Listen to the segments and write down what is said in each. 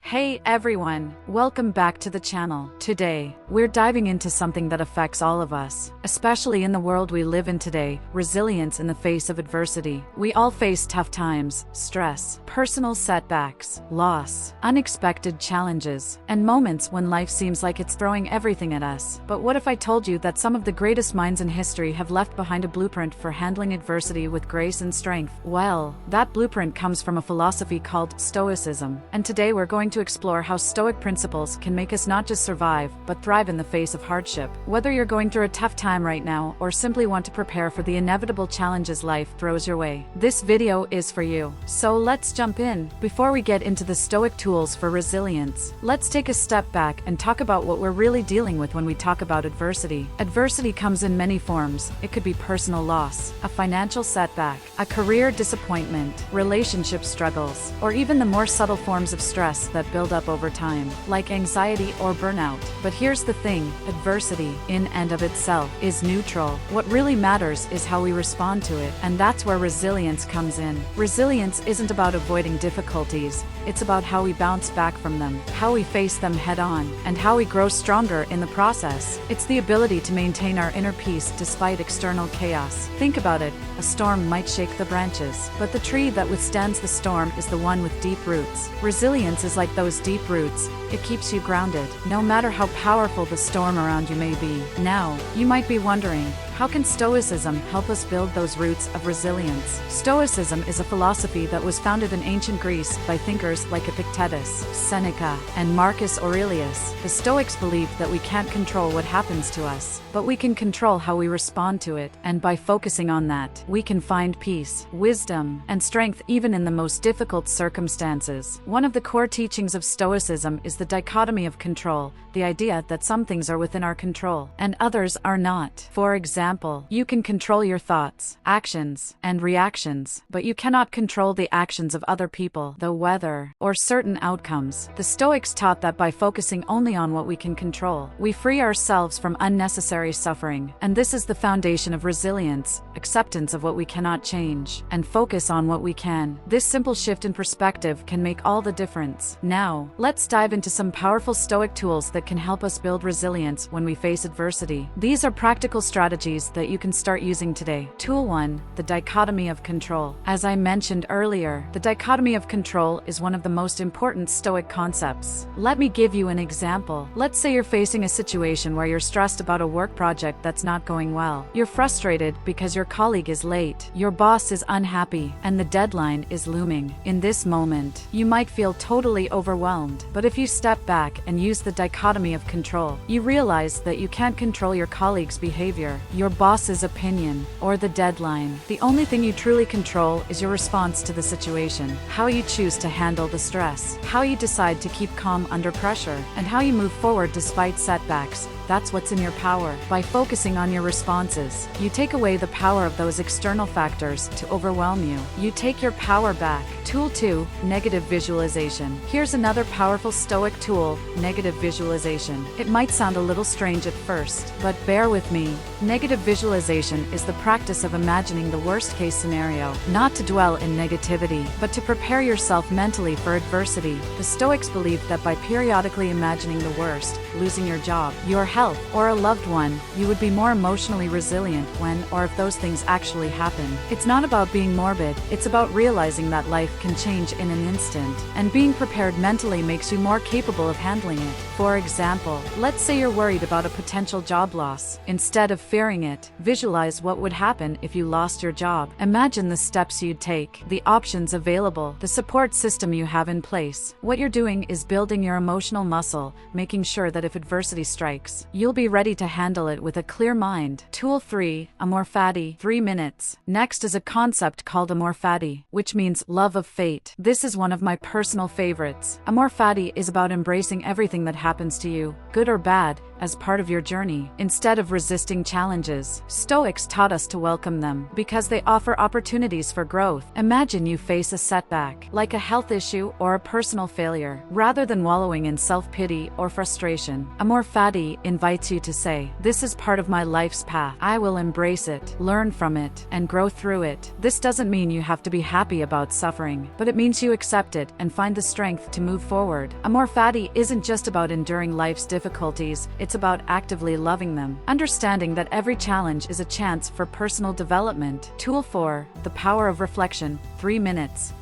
Hey everyone, welcome back to the channel. Today, we're diving into something that affects all of us, especially in the world we live in today, resilience in the face of adversity. We all face tough times, stress, personal setbacks, loss, unexpected challenges, and moments when life seems like it's throwing everything at us. But what if I told you that some of the greatest minds in history have left behind a blueprint for handling adversity with grace and strength? Well, that blueprint comes from a philosophy called Stoicism, and today we're going to explore how Stoic principles can make us not just survive, but thrive in the face of hardship. Whether you're going through a tough time right now or simply want to prepare for the inevitable challenges life throws your way, this video is for you. So let's jump in. Before we get into the Stoic tools for resilience, let's take a step back and talk about what we're really dealing with when we talk about adversity. Adversity comes in many forms. It could be personal loss, a financial setback, a career disappointment, relationship struggles, or even the more subtle forms of stress that build up over time, like anxiety or burnout. But here's the thing, adversity, in and of itself, is neutral. What really matters is how we respond to it, and that's where resilience comes in. Resilience isn't about avoiding difficulties, it's about how we bounce back from them, how we face them head on, and how we grow stronger in the process. It's the ability to maintain our inner peace despite external chaos. Think about it, a storm might shake the branches, but the tree that withstands the storm is the one with deep roots. Resilience is like those deep roots. It keeps you grounded, no matter how powerful the storm around you may be. Now, you might be wondering, how can Stoicism help us build those roots of resilience? Stoicism is a philosophy that was founded in ancient Greece by thinkers like Epictetus, Seneca, and Marcus Aurelius. The Stoics believed that we can't control what happens to us, but we can control how we respond to it, and by focusing on that, we can find peace, wisdom, and strength even in the most difficult circumstances. One of the core teachings of Stoicism is the dichotomy of control, the idea that some things are within our control, and others are not. For example, you can control your thoughts, actions, and reactions, but you cannot control the actions of other people, the weather, or certain outcomes. The Stoics taught that by focusing only on what we can control, we free ourselves from unnecessary suffering, and this is the foundation of resilience, acceptance of what we cannot change, and focus on what we can. This simple shift in perspective can make all the difference. Now, let's dive into some powerful Stoic tools that can help us build resilience when we face adversity. These are practical strategies that you can start using today. Tool 1. The dichotomy of control. As I mentioned earlier, the dichotomy of control is one of the most important Stoic concepts. Let me give you an example. Let's say you're facing a situation where you're stressed about a work project that's not going well. You're frustrated because your colleague is late, your boss is unhappy, and the deadline is looming. In this moment, you might feel totally overwhelmed, but if you step back and use the dichotomy of control, you realize that you can't control your colleague's behavior, your boss's opinion, or the deadline. The only thing you truly control is your response to the situation, how you choose to handle the stress, how you decide to keep calm under pressure, and how you move forward despite setbacks. That's what's in your power. By focusing on your responses, you take away the power of those external factors to overwhelm you. You take your power back. Tool 2. Negative visualization. Here's another powerful Stoic tool, negative visualization. It might sound a little strange at first, but bear with me. Negative visualization is the practice of imagining the worst-case scenario, not to dwell in negativity, but to prepare yourself mentally for adversity. The Stoics believed that by periodically imagining the worst, losing your job, your health, or a loved one, you would be more emotionally resilient when or if those things actually happen. It's not about being morbid, it's about realizing that life can change in an instant, and being prepared mentally makes you more capable of handling it. For example, let's say you're worried about a potential job loss. Instead of fearing it, visualize what would happen if you lost your job. Imagine the steps you'd take, the options available, the support system you have in place. What you're doing is building your emotional muscle, making sure that if adversity strikes, you'll be ready to handle it with a clear mind. Tool 3. Amor fati. 3 minutes. Next is a concept called amor fati, which means love of fate. This is one of my personal favorites. Amor fati is about embracing everything that happens to you, good or bad, as part of your journey. Instead of resisting challenges, Stoics taught us to welcome them because they offer opportunities for growth. Imagine you face a setback, like a health issue or a personal failure. Rather than wallowing in self-pity or frustration, amor fati invites you to say, "This is part of my life's path. I will embrace it, learn from it, and grow through it." This doesn't mean you have to be happy about suffering, but it means you accept it and find the strength to move forward. Amor fati isn't just about enduring life's difficulties, it's about actively loving them. Understanding that every challenge is a chance for personal development. Tool 4, the power of reflection, 3 minutes.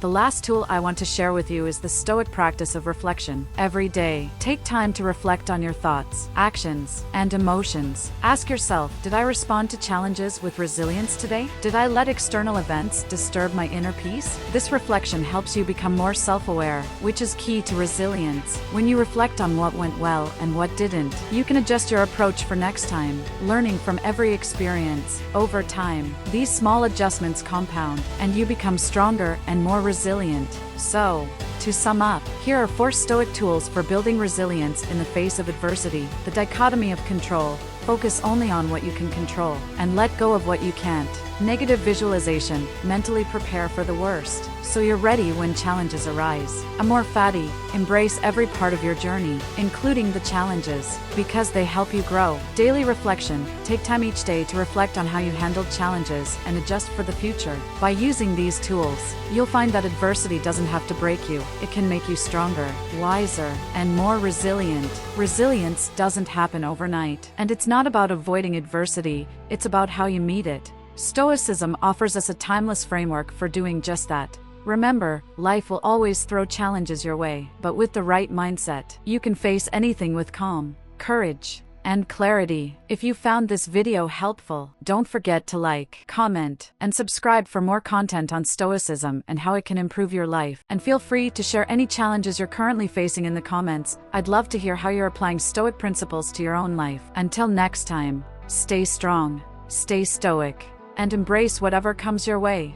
The last tool I want to share with you is the Stoic practice of reflection. Every day, take time to reflect on your thoughts, actions, and emotions. Ask yourself, did I respond to challenges with resilience today? Did I let external events disturb my inner peace? This reflection helps you become more self-aware, which is key to resilience. When you reflect on what went well and what didn't, you can adjust your approach for next time, learning from every experience. Over time, these small adjustments compound, and you become stronger and more resilient. So, to sum up, here are 4 Stoic tools for building resilience in the face of adversity. The dichotomy of control: focus only on what you can control, and let go of what you can't. Negative visualization: mentally prepare for the worst, so you're ready when challenges arise. Amor fati: embrace every part of your journey, including the challenges, because they help you grow. Daily reflection: take time each day to reflect on how you handled challenges and adjust for the future. By using these tools, you'll find that adversity doesn't have to break you. It can make you stronger, wiser, and more resilient. Resilience doesn't happen overnight, and it's not about avoiding adversity, it's about how you meet it. Stoicism offers us a timeless framework for doing just that. Remember, life will always throw challenges your way, but with the right mindset, you can face anything with calm, courage, and clarity. If you found this video helpful, don't forget to like, comment, and subscribe for more content on Stoicism and how it can improve your life. And feel free to share any challenges you're currently facing in the comments. I'd love to hear how you're applying Stoic principles to your own life. Until next time, stay strong, stay stoic, and embrace whatever comes your way.